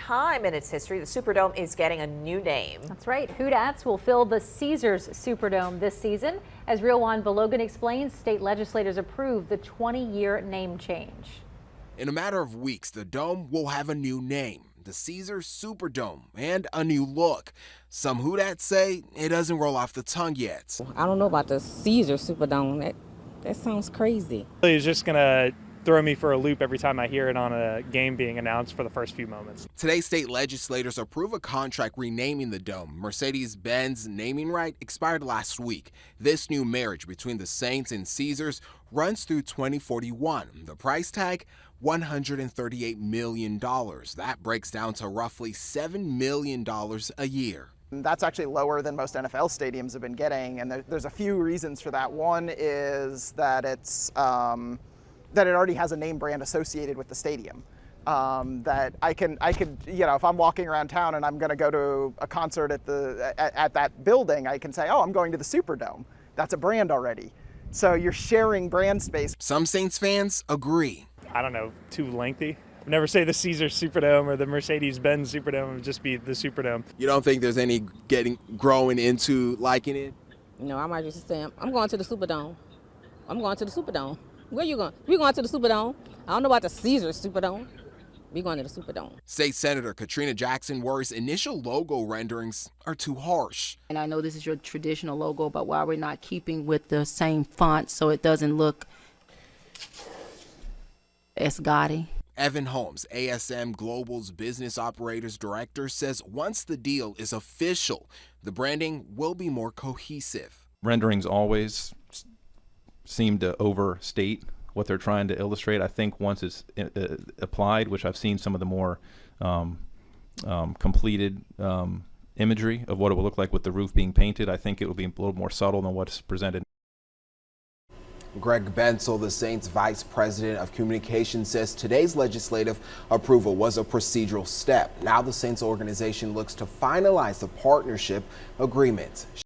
time in its history, the Superdome is getting a new name. That's right. Houdat's will fill the Caesars Superdome this season. As Real Juan Belogan explains, state legislators approved the 20-year name change. In a matter of weeks, the dome will have a new name, the Caesars Superdome, and a new look. Some Houdats say it doesn't roll off the tongue yet. I don't know about the Caesars Superdome. That sounds crazy. It's just going to throw me for a loop every time I hear it on a game being announced for the first few moments. Today, state legislators approve a contract renaming the dome. Mercedes-Benz naming right expired last week. This new marriage between the Saints and Caesars runs through 2041. The price tag, $138 million. That breaks down to roughly $7 million a year. That's actually lower than most NFL stadiums have been getting, and there's a few reasons for that. One is that that it already has a name brand associated with the stadium. That I could, if I'm walking around town and I'm going to go to a concert at that building, I can say, oh, I'm going to the Superdome. That's a brand already. So you're sharing brand space. Some Saints fans agree. I don't know, too lengthy. I'd never say the Caesars Superdome or the Mercedes-Benz Superdome. It would just be the Superdome. You don't think there's any growing into liking it? No, I might just say, I'm going to the Superdome. I'm going to the Superdome. Where you going? We're going to the Superdome. I don't know about the Caesars Superdome. We're going to the Superdome. State Senator Katrina Jackson worries initial logo renderings are too harsh. And I know this is your traditional logo, but why we're not keeping with the same font so it doesn't look as gaudy. Evan Holmes, ASM Global's business operations director, says once the deal is official, the branding will be more cohesive. Renderings always seem to overstate what they're trying to illustrate. I think once it's applied, which I've seen some of the more completed imagery of what it will look like with the roof being painted, I think it will be a little more subtle than what's presented. Greg Bensel, the Saints Vice President of Communications, says today's legislative approval was a procedural step. Now the Saints organization looks to finalize the partnership agreement.